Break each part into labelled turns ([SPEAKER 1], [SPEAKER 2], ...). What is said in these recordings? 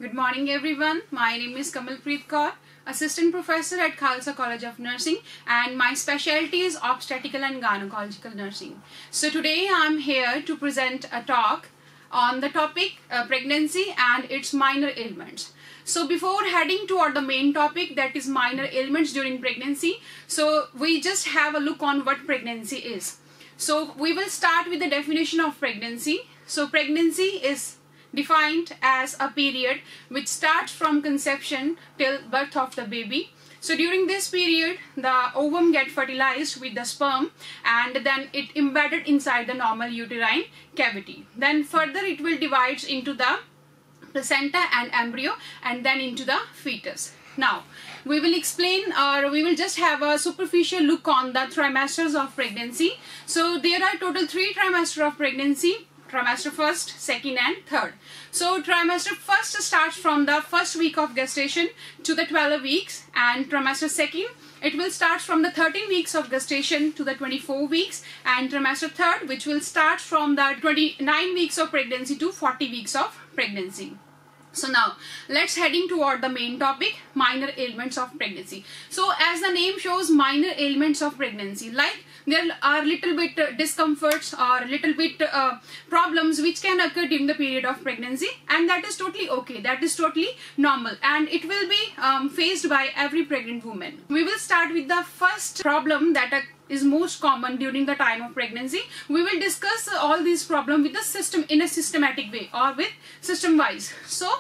[SPEAKER 1] Good morning everyone. My name is Kamalpreet Kaur, Assistant Professor at Khalsa College of Nursing, and my specialty is obstetrical and gynecological nursing. So today I am here to present a talk on the topic pregnancy and its minor ailments. So before heading toward the main topic, that is minor ailments during pregnancy, so we just have a look on what pregnancy is. So we will start with the definition of pregnancy. So pregnancy is defined as a period which starts from conception till birth of the baby. So during this period, the ovum gets fertilized with the sperm and then it embedded inside the normal uterine cavity. Then further it will divide into the placenta and embryo and then into the fetus. Now we will explain, or we will just have a superficial look on the trimesters of pregnancy. So there are total 3 trimesters of pregnancy: trimester first, second and third. So trimester first starts from the first week of gestation to the 12 weeks, and trimester second, it will start from the 13 weeks of gestation to the 24 weeks, and trimester third, which will start from the 29 weeks of pregnancy to 40 weeks of pregnancy. So now let's heading toward the main topic, minor ailments of pregnancy. So as the name shows, minor ailments of pregnancy, like there are little bit discomforts or little bit problems which can occur during the period of pregnancy, and that is totally okay, that is totally normal, and it will be faced by every pregnant woman. We will start with the first problem that is most common during the time of pregnancy. We will discuss all these problems with the system in a systematic way or with system wise. So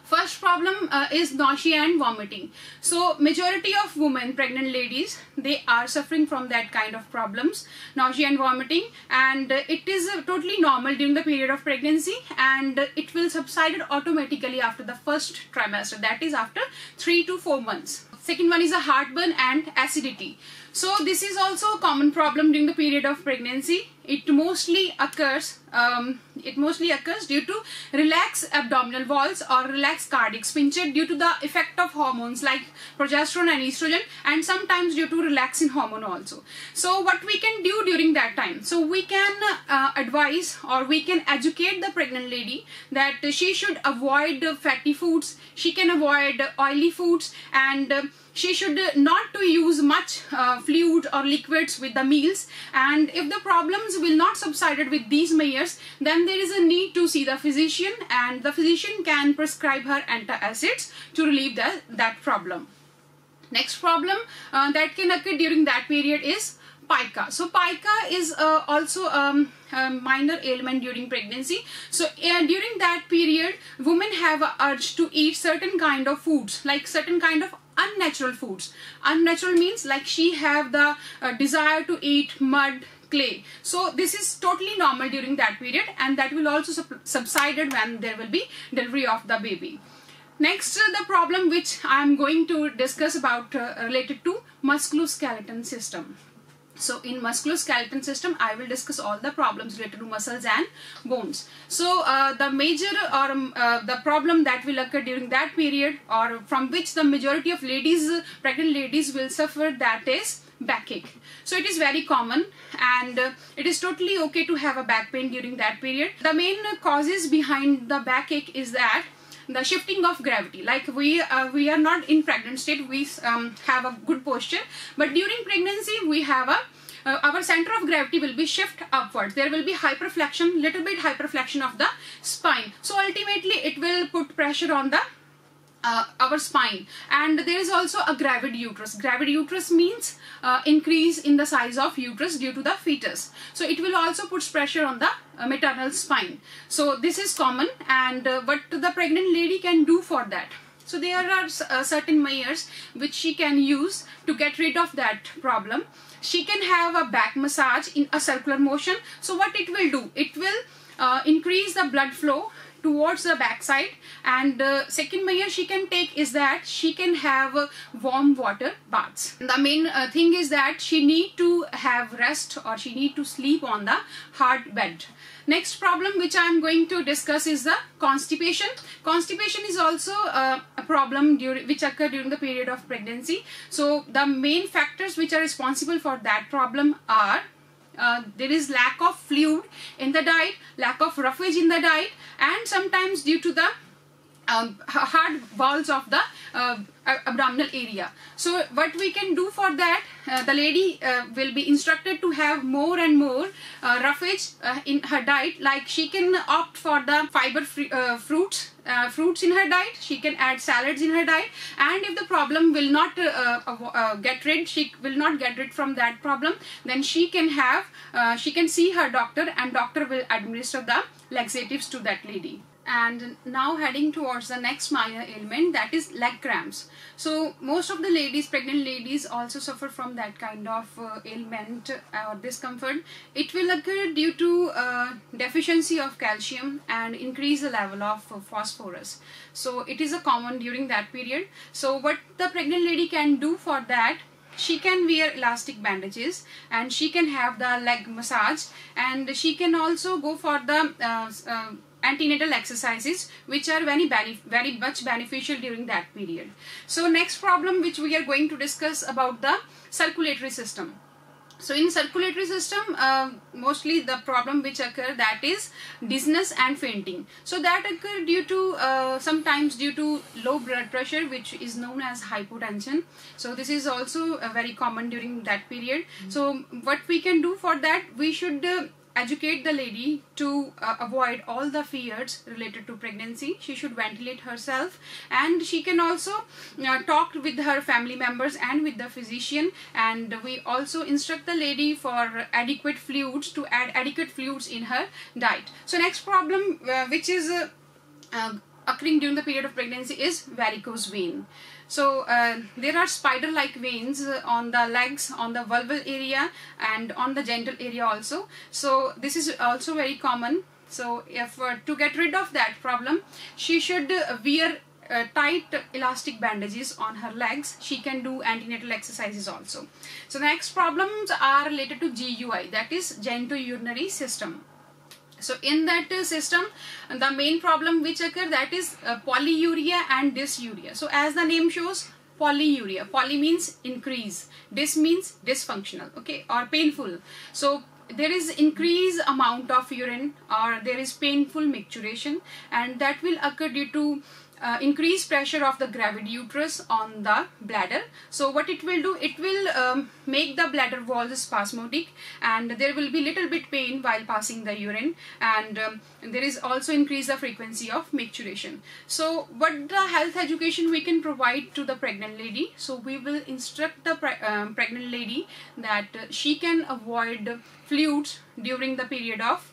[SPEAKER 1] first problem is nausea and vomiting. So majority of women, pregnant ladies, they are suffering from that kind of problems, nausea and vomiting, and it is totally normal during the period of pregnancy, and it will subside automatically after the first trimester, that is after 3 to 4 months. Second one is a heartburn and acidity. So this is also a common problem during the period of pregnancy. It mostly occurs due to relaxed abdominal walls or relaxed cardiac sphincter due to the effect of hormones like progesterone and estrogen, and sometimes due to relaxing hormone also. So what we can do during that time? So we can advise, or we can educate the pregnant lady that she should avoid fatty foods, she can avoid oily foods, and she should not to use much fluid or liquids with the meals. And if the problems will not subside with these measures, then there is a need to see the physician, and the physician can prescribe her antacids to relieve that problem. Next problem that can occur during that period is pica. So pica is also a minor ailment during pregnancy. So during that period, women have an urge to eat certain kind of foods, like certain kind of unnatural foods. Unnatural means like she have the desire to eat mud, clay. So this is totally normal during that period, and that will also subside when there will be delivery of the baby. Next, the problem which I am going to discuss about related to musculoskeletal system. So in musculoskeletal system, I will discuss all the problems related to muscles and bones. So the major or the problem that will occur during that period, or from which the majority of ladies, pregnant ladies, will suffer, that is backache. So it is very common, and it is totally okay to have a back pain during that period. The main causes behind the backache is that the shifting of gravity. Like we are not in pregnant state, we have a good posture, but during pregnancy we have our center of gravity will be shift upwards. There will be hyperflexion, little bit hyperflexion of the spine. So ultimately it will put pressure on the our spine, and there is also a gravid uterus. Gravid uterus means increase in the size of uterus due to the fetus. So it will also put pressure on the maternal spine. So this is common, and what the pregnant lady can do for that? So there are certain measures which she can use to get rid of that problem. She can have a back massage in a circular motion. So what it will do? It will increase the blood flow towards the backside, and second measure she can take is that she can have warm water baths. The main thing is that she need to have rest, or she need to sleep on the hard bed. Next problem which I am going to discuss is the constipation. Constipation is also a problem which occur during the period of pregnancy. So the main factors which are responsible for that problem are there is lack of fluid in the diet, lack of roughage in the diet, and sometimes due to the hard walls of the abdominal area. So what we can do for that, the lady will be instructed to have more and more roughage in her diet. Like she can opt for the fiber fruits in her diet. She can add salads in her diet, and if the problem will not she will not get rid from that problem, then she can see her doctor, and doctor will administer the laxatives to that lady. And now heading towards the next minor ailment, that is leg cramps. So most of the ladies, pregnant ladies, also suffer from that kind of ailment or discomfort. It will occur due to deficiency of calcium and increase the level of phosphorus. So it is a common during that period. So what the pregnant lady can do for that, she can wear elastic bandages, and she can have the leg massage, and she can also go for the antenatal exercises, which are very much beneficial during that period. So next problem which we are going to discuss about the circulatory system. So in circulatory system, mostly the problem which occur, that is dizziness and fainting. So that occur due to sometimes due to low blood pressure, which is known as hypotension. So this is also very common during that period. So what we can do for that, we should educate the lady to avoid all the fears related to pregnancy. She should ventilate herself, and she can also talk with her family members and with the physician, and we also instruct the lady for adequate fluids, to add adequate fluids in her diet. So next problem which is occurring during the period of pregnancy is varicose vein. So there are spider-like veins on the legs, on the vulval area, and on the genital area also. So this is also very common. So if to get rid of that problem, she should wear tight elastic bandages on her legs. She can do antenatal exercises also. So next problems are related to GUI, that is genitourinary system. So in that system, the main problem which occur, that is polyuria and dysuria. So as the name shows, polyuria. Poly means increase, dys means dysfunctional, okay, or painful. So there is increased amount of urine, or there is painful micturition, and that will occur due to increased pressure of the gravid uterus on the bladder. So what it will do, it will make the bladder walls spasmodic, and there will be little bit pain while passing the urine, and there is also increase the frequency of micturition. So what the health education we can provide to the pregnant lady? So we will instruct the pregnant lady that she can avoid fluids during the period of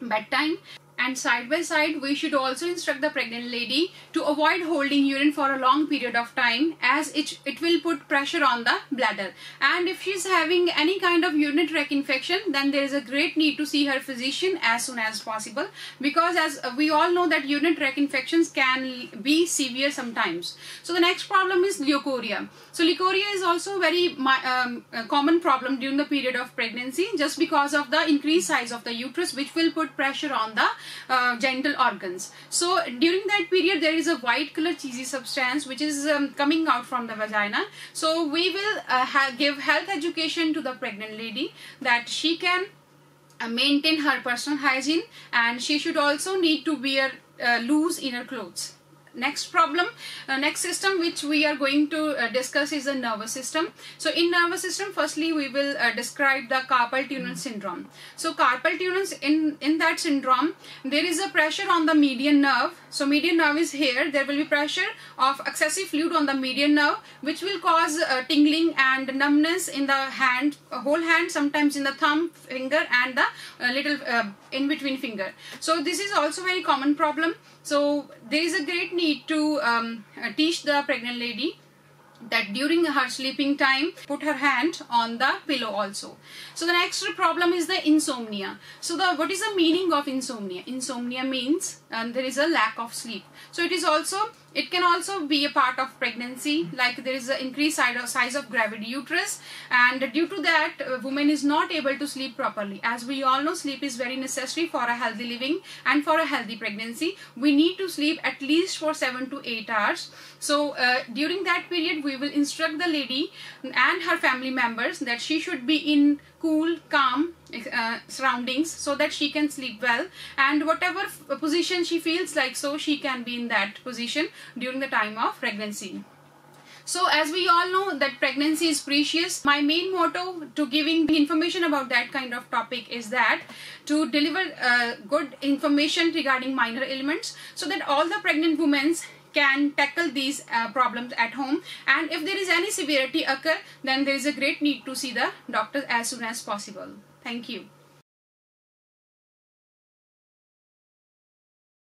[SPEAKER 1] bedtime. And side by side, we should also instruct the pregnant lady to avoid holding urine for a long period of time, as it will put pressure on the bladder. And if she is having any kind of urinary tract infection, then there is a great need to see her physician as soon as possible, because as we all know that urinary tract infections can be severe sometimes. So the next problem is gliochoria. So gliochoria is also very common problem during the period of pregnancy, just because of the increased size of the uterus, which will put pressure on the genital organs. So during that period, there is a white color cheesy substance which is coming out from the vagina. So we will give health education to the pregnant lady that she can maintain her personal hygiene, and she should also need to wear loose inner clothes. Next problem, next system which we are going to discuss is the nervous system. So in nervous system, firstly we will describe the carpal tunnel syndrome. So carpal tunnel, in that syndrome, there is a pressure on the median nerve. So median nerve is here. There will be pressure of excessive fluid on the median nerve, which will cause tingling and numbness in the hand, whole hand, sometimes in the thumb, finger, and the little in between finger. So this is also very common problem. So there is a great need to teach the pregnant lady that during her sleeping time, put her hand on the pillow also. So the next problem is the insomnia. So what is the meaning of insomnia? Insomnia means there is a lack of sleep. So it can also be a part of pregnancy, like there is an increased size of gravid uterus, and due to that woman is not able to sleep properly. As we all know, sleep is very necessary for a healthy living and for a healthy pregnancy. We need to sleep at least for 7 to 8 hours. So during that period, we will instruct the lady and her family members that she should be in cool, calm surroundings so that she can sleep well, and whatever position she feels like, so she can be in that position during the time of pregnancy. So as we all know that pregnancy is precious, my main motto to giving information about that kind of topic is that to deliver good information regarding minor ailments so that all the pregnant women can tackle these problems at home, and if there is any severity occur, then there is a great need to see the doctor as soon as possible. Thank you.